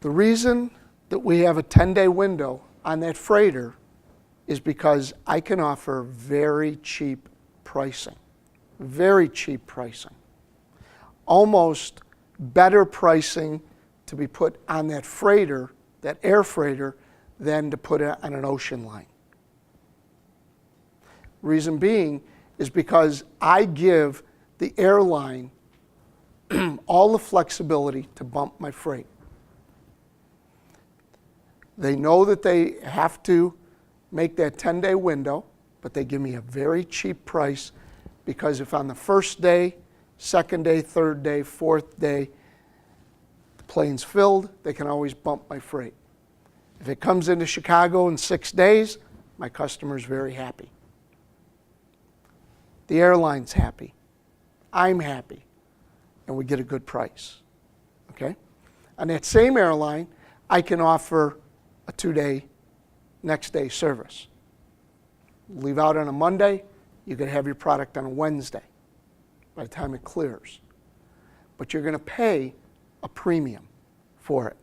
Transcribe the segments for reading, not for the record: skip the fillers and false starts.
The reason that we have a 10-day window on that freighter is because I can offer very cheap pricing. Very cheap pricing. Almost better pricing to be put on that freighter, that air freighter, than to put it on an ocean line. Reason being is because I give the airline all the flexibility to bump my freight. They know that they have to make that 10-day window, but they give me a very cheap price because if on the first day, second day, third day, fourth day, the plane's filled, they can always bump my freight. If it comes into Chicago in 6 days, my customer's very happy. The airline's happy. I'm happy. And we get a good price. Okay? On that same airline, I can offer a 2-day, next day service. Leave out on a Monday, you can have your product on a Wednesday by the time it clears. But you're going to pay a premium for it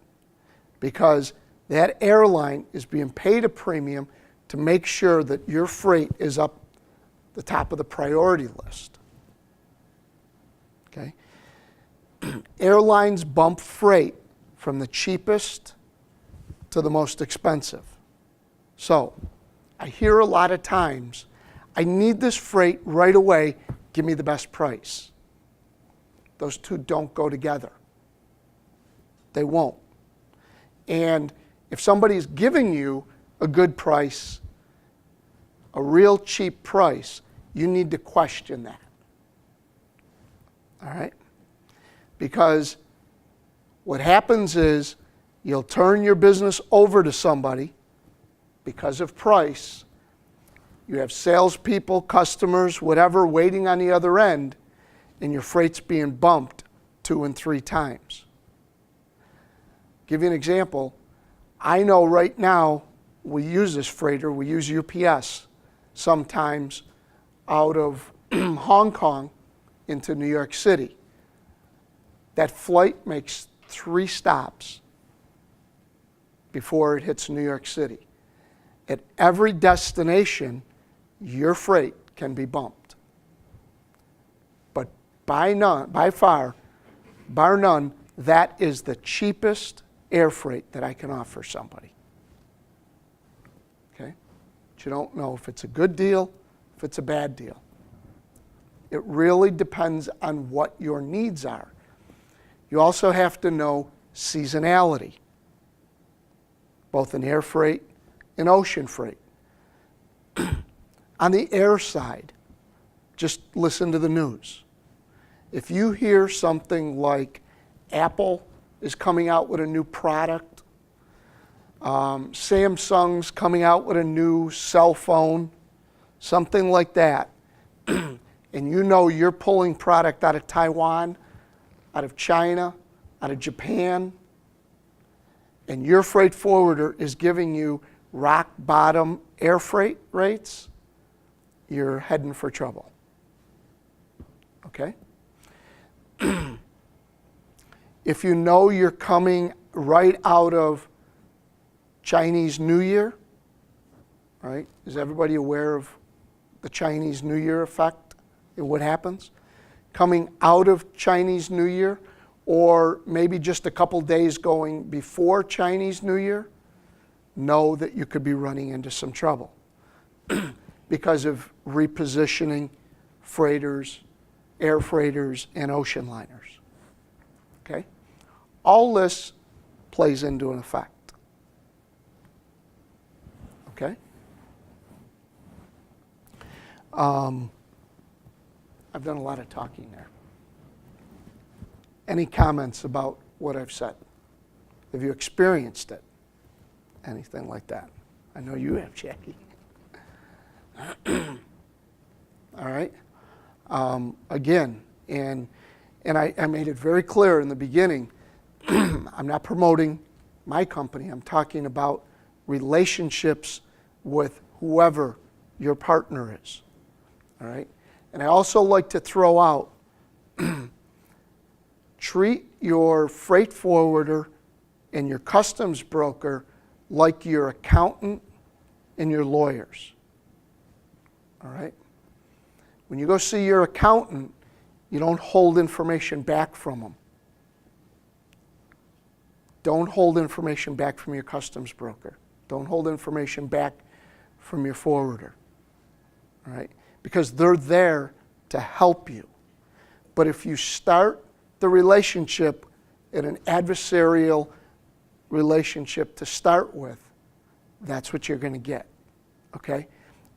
because that airline is being paid a premium to make sure that your freight is up the top of the priority list. Okay? Airlines bump freight from the cheapest to the most expensive. So, I hear a lot of times, I need this freight right away, give me the best price. Those two don't go together. They won't. And if somebody's giving you a good price, a real cheap price, you need to question that. All right? Because what happens is you'll turn your business over to somebody because of price. You have salespeople, customers, whatever, waiting on the other end, and your freight's being bumped 2 and 3 times. Give you an example. I know right now we use this freighter, we use UPS sometimes out of Hong Kong into New York City. That flight makes 3 stops before it hits New York City. At every destination, your freight can be bumped. But by far, bar none, that is the cheapest air freight that I can offer somebody. Okay? But you don't know if it's a good deal, if it's a bad deal. It really depends on what your needs are. You also have to know seasonality, both in air freight and ocean freight. On the air side, just listen to the news. If you hear something like Apple is coming out with a new product, Samsung's coming out with a new cell phone, something like that, and you know you're pulling product out of Taiwan, out of China, out of Japan, and your freight forwarder is giving you rock bottom air freight rates, you're heading for trouble. Okay? If you know you're coming right out of Chinese New Year, right? Is everybody aware of the Chinese New Year effect and what happens? Coming out of Chinese New Year, or maybe just a couple days going before Chinese New Year, know that you could be running into some trouble because of repositioning freighters, air freighters, and ocean liners. Okay? All this plays into an effect. Okay? I've done a lot of talking there. Any comments about what I've said? Have you experienced it? Anything like that? I know you have, Jackie. All right? Again, and I made it very clear in the beginning, I'm not promoting my company. I'm talking about relationships with whoever your partner is. All right? And I also like to throw out, treat your freight forwarder and your customs broker like your accountant and your lawyers. All right? When you go see your accountant, you don't hold information back from them. Don't hold information back from your customs broker. Don't hold information back from your forwarder. All right? Because they're there to help you. But if you start the relationship in an adversarial relationship to start with, that's what you're going to get. Okay?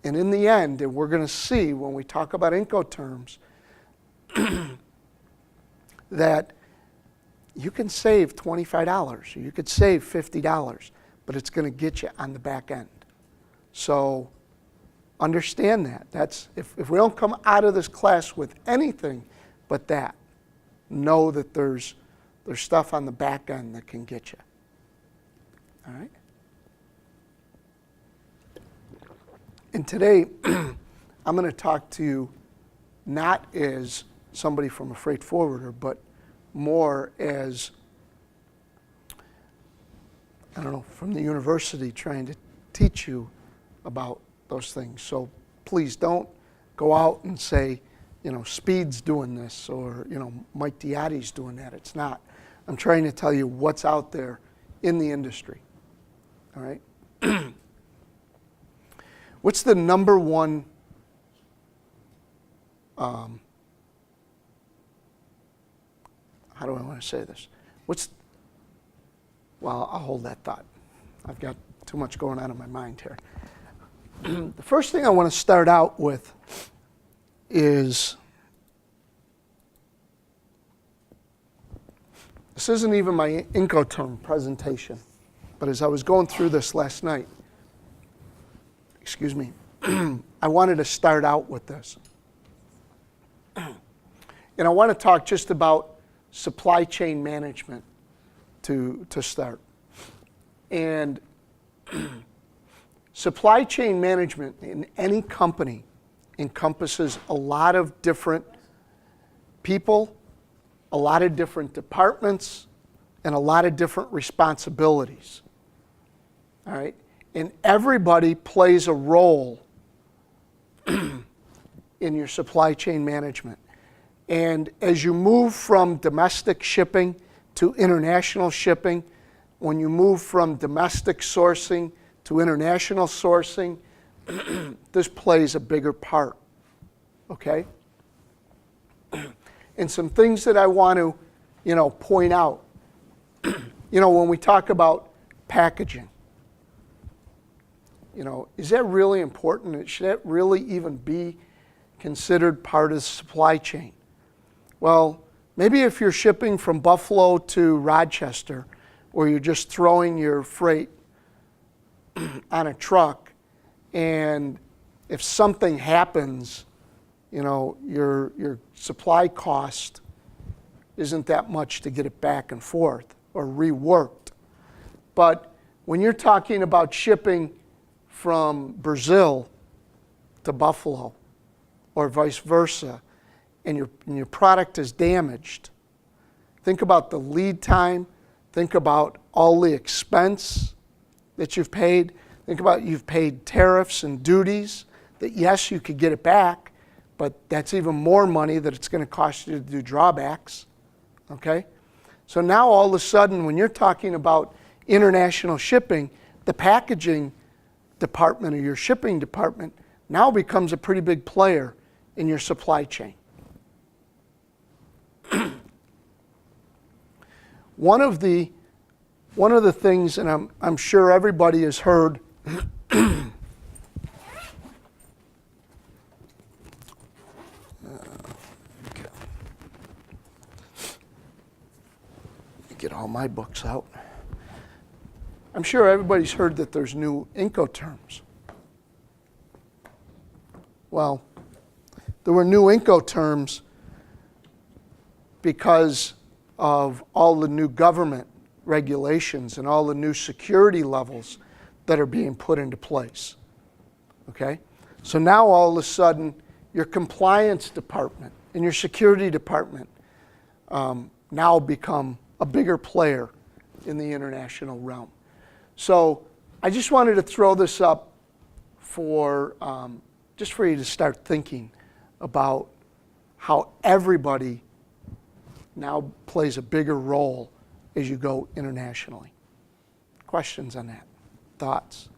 And in the end, and we're going to see when we talk about INCOterms, that you can save $25 or you could save $50, but it's going to get you on the back end. So understand that. That's if we don't come out of this class with anything but that, know that there's stuff on the back end that can get you. All right? And today, I'm going to talk to you not as somebody from a freight forwarder, but more as, I don't know, from the university trying to teach you about those things. So please don't go out and say, you know, Speed's doing this or, you know, Mike Diotti's doing that. It's not. I'm trying to tell you what's out there in the industry. All right? What's the number one how do I want to say this? Well, I'll hold that thought. I've got too much going on in my mind here. The first thing I want to start out with is, this isn't even my INCOterm presentation, but as I was going through this last night, excuse me, I wanted to start out with this. And I want to talk just about supply chain management to start. And supply chain management in any company encompasses a lot of different people, a lot of different departments, and a lot of different responsibilities. All right? And everybody plays a role in your supply chain management. And as you move from domestic shipping to international shipping, when you move from domestic sourcing to international sourcing, this plays a bigger part, okay? And some things that I want to, you know, point out. You know, when we talk about packaging, you know, is that really important? Should that really even be considered part of the supply chain? Well, maybe if you're shipping from Buffalo to Rochester, or you're just throwing your freight on a truck, and if something happens, you know, your supply cost isn't that much to get it back and forth or reworked. But when you're talking about shipping from Brazil to Buffalo or vice versa, and your product is damaged, think about the lead time, think about all the expense that you've paid, think about you've paid tariffs and duties that yes, you could get it back, but that's even more money that it's going to cost you to do drawbacks, okay? So now all of a sudden when you're talking about international shipping, the packaging department or your shipping department now becomes a pretty big player in your supply chain. One of the things, and I'm sure everybody has heard, okay. Let me get all my books out. I'm sure everybody's heard that there's new INCOterms. Well, there were new INCOterms because of all the new government regulations and all the new security levels that are being put into place. Okay? So now all of a sudden, your compliance department and your security department now become a bigger player in the international realm. So I just wanted to throw this up for just for you to start thinking about how everybody now plays a bigger role as you go internationally. Questions on that? Thoughts?